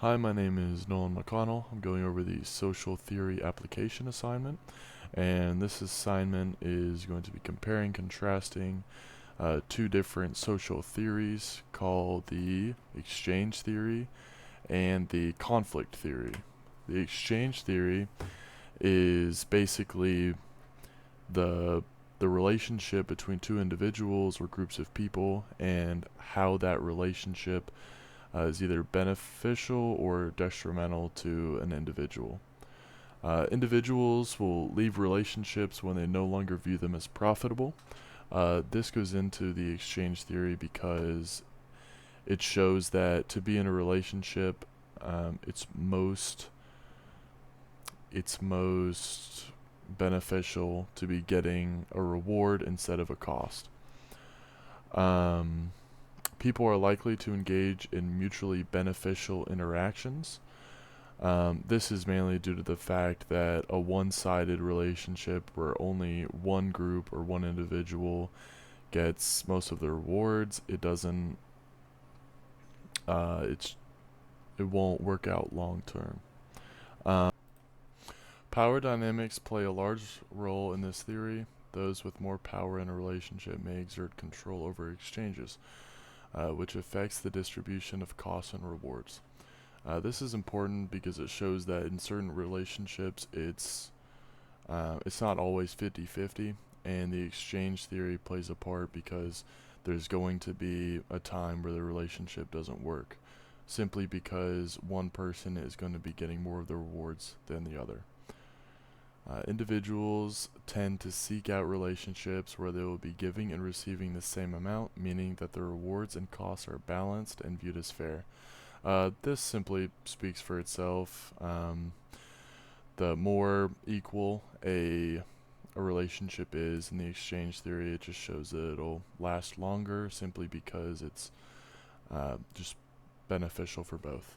Hi, my name is Nolan McConnell. I'm going over the social theory application assignment, and this assignment is going to be comparing, contrasting two different social theories called the exchange theory and the conflict theory. The exchange theory is basically the the relationship between two individuals or groups of people and how that relationship is either beneficial or detrimental to an individual. Individuals will leave relationships when they no longer view them as profitable. This goes into the exchange theory because it shows that to be in a relationship, it's most beneficial to be getting a reward instead of a cost. Um, People are likely to engage in mutually beneficial interactions. This is mainly due to the fact that a one-sided relationship where only one group or one individual gets most of the rewards, it's it won't work out long term. Um, Power dynamics play a large role in this theory. Those with more power in a relationship may exert control over exchanges, which affects the distribution of costs and rewards. This is important because it shows that in certain relationships, it's not always 50-50, and the exchange theory plays a part because there's going to be a time where the relationship doesn't work, simply because one person is going to be getting more of the rewards than the other. Individuals tend to seek out relationships where they will be giving and receiving the same amount, meaning that the rewards and costs are balanced and viewed as fair. This simply speaks for itself. The more equal a relationship is in the exchange theory, it just shows that it'll last longer simply because it's just beneficial for both.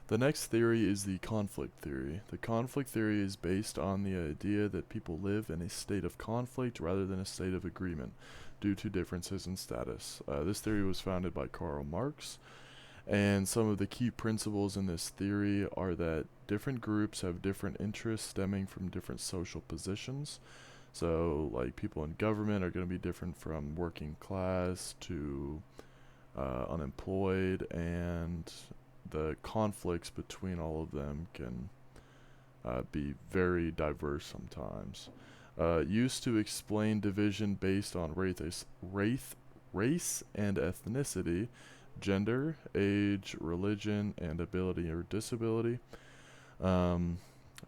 The next theory is the conflict theory. The conflict theory is based on the idea that people live in a state of conflict rather than a state of agreement due to differences in status. This theory was founded by Karl Marx, and some of the key principles in this theory are that different groups have different interests stemming from different social positions. So, like people in government are going to be different from working class to unemployed, and the conflicts between all of them can be very diverse sometimes. Used to explain division based on race and ethnicity, gender, age, religion, and ability or disability. Um,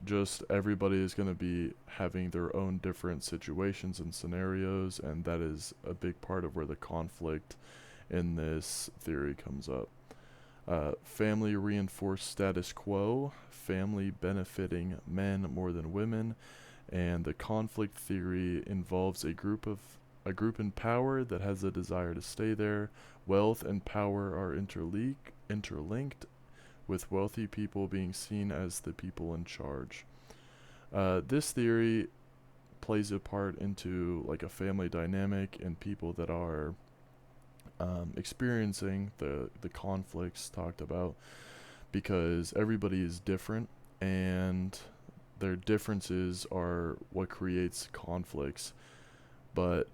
just everybody is going to be having their own different situations and scenarios, and that is a big part of where the conflict in this theory comes up. Family reinforced status quo, family benefiting men more than women, and the conflict theory involves a group in power that has a desire to stay there. Wealth and power are interlinked, with wealthy people being seen as the people in charge. This theory plays a part into like a family dynamic and people that are experiencing the conflicts talked about, because everybody is different and their differences are what creates conflicts. But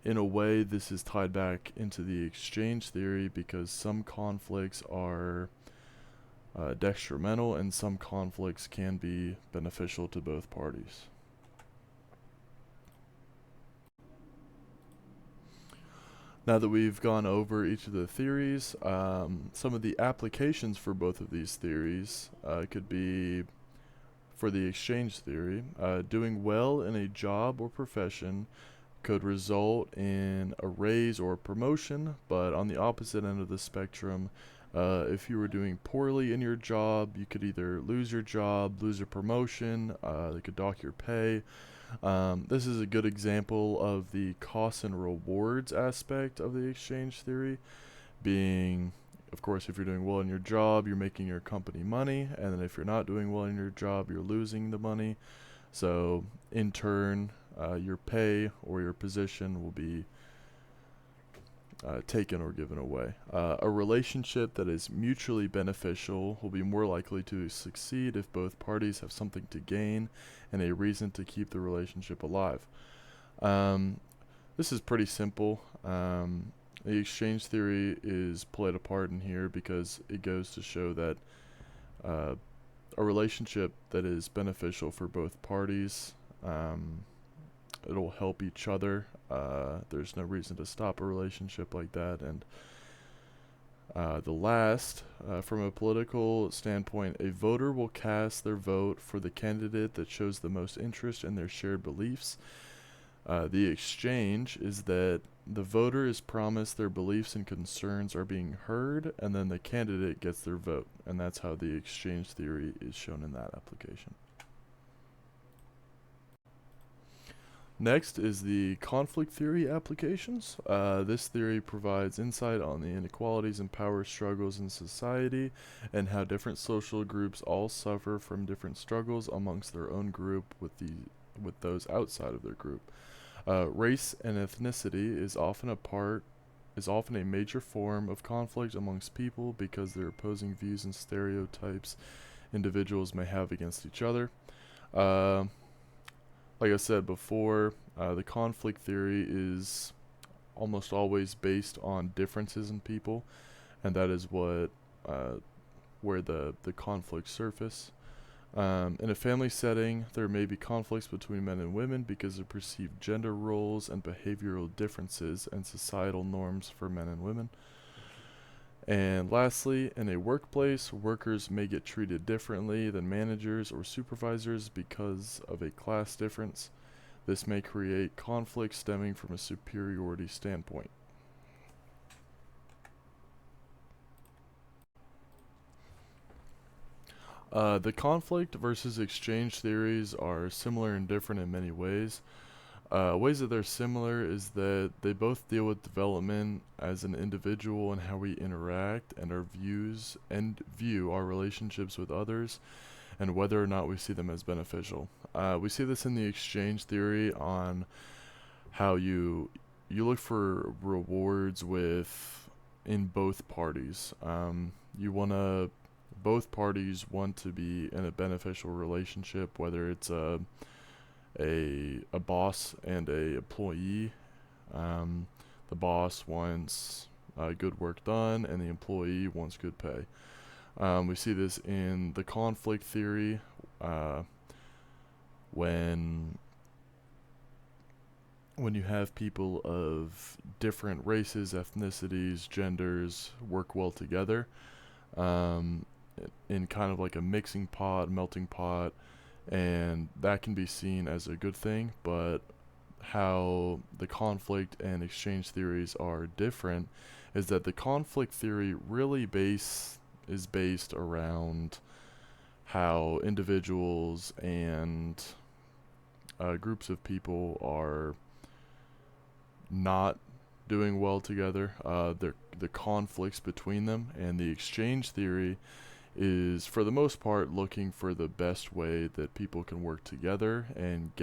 in a way, this is tied back into the exchange theory because some conflicts are detrimental and some conflicts can be beneficial to both parties. Now that we've gone over each of the theories, some of the applications for both of these theories could be for the exchange theory. Doing well in a job or profession could result in a raise or a promotion, but on the opposite end of the spectrum, if you were doing poorly in your job, you could either lose your job, lose a promotion, they could dock your pay. This is a good example of the costs and rewards aspect of the exchange theory, being, of course, if you're doing well in your job, you're making your company money, and then if you're not doing well in your job, you're losing the money. So, in turn, your pay or your position will be taken or given away. A relationship that is mutually beneficial will be more likely to succeed if both parties have something to gain and a reason to keep the relationship alive. Um, this is pretty simple. The exchange theory is played a part in here because it goes to show that uh, a relationship that is beneficial for both parties, it'll help each other. There's no reason to stop a relationship like that. And the last, from a political standpoint, a voter will cast their vote for the candidate that shows the most interest in their shared beliefs. The exchange is that the voter is promised their beliefs and concerns are being heard, and then the candidate gets their vote. And that's how the exchange theory is shown in that application. Next is the conflict theory applications. This theory provides insight on the inequalities and power struggles in society and how different social groups all suffer from different struggles amongst their own group with those outside of their group. Race and ethnicity is often a major form of conflict amongst people because their opposing views and stereotypes individuals may have against each other. Like I said before, the conflict theory is almost always based on differences in people, and that is where the conflicts surface. In a family setting, there may be conflicts between men and women because of perceived gender roles and behavioral differences and societal norms for men and women. And lastly, in a workplace, workers may get treated differently than managers or supervisors because of a class difference. This may create conflict stemming from a superiority standpoint. The conflict versus exchange theories are similar and different in many ways. Ways that they're similar is that they both deal with development as an individual and how we interact and our views and view our relationships with others and whether or not we see them as beneficial. We see this in the exchange theory on how you look for rewards in both parties. You want to both parties want to be in a beneficial relationship, whether it's a boss and a employee. The boss wants good work done, and the employee wants good pay. We see this in the conflict theory when you have people of different races, ethnicities, genders work well together in kind of like a mixing pot, melting pot, and that can be seen as a good thing. But how the conflict and exchange theories are different is that the conflict theory really is based around how individuals and groups of people are not doing well together. The conflicts between them, and the exchange theory is for the most part looking for the best way that people can work together and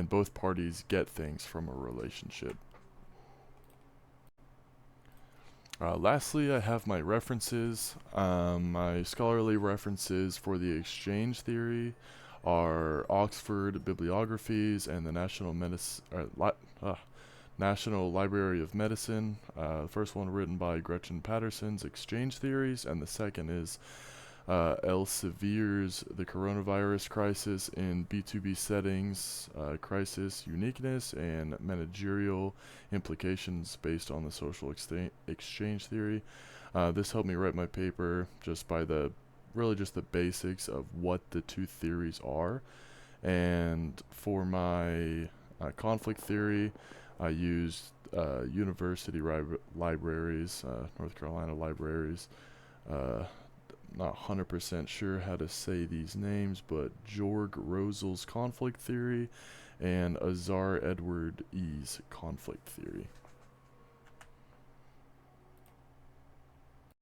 both parties get things from a relationship. Lastly, I have my references. My scholarly references for the exchange theory are Oxford bibliographies and the National Library of Medicine. The first one written by Gretchen Patterson's Exchange Theories, and the second is Elsevier's The Coronavirus Crisis in B2B Settings, Crisis Uniqueness, and Managerial Implications based on the Social Exchange Theory. This helped me write my paper just by just the basics of what the two theories are. And for my conflict theory, I used university libraries, North Carolina libraries. Not 100% sure how to say these names, but Georg Rosel's conflict theory and Azar Edward E.'s conflict theory.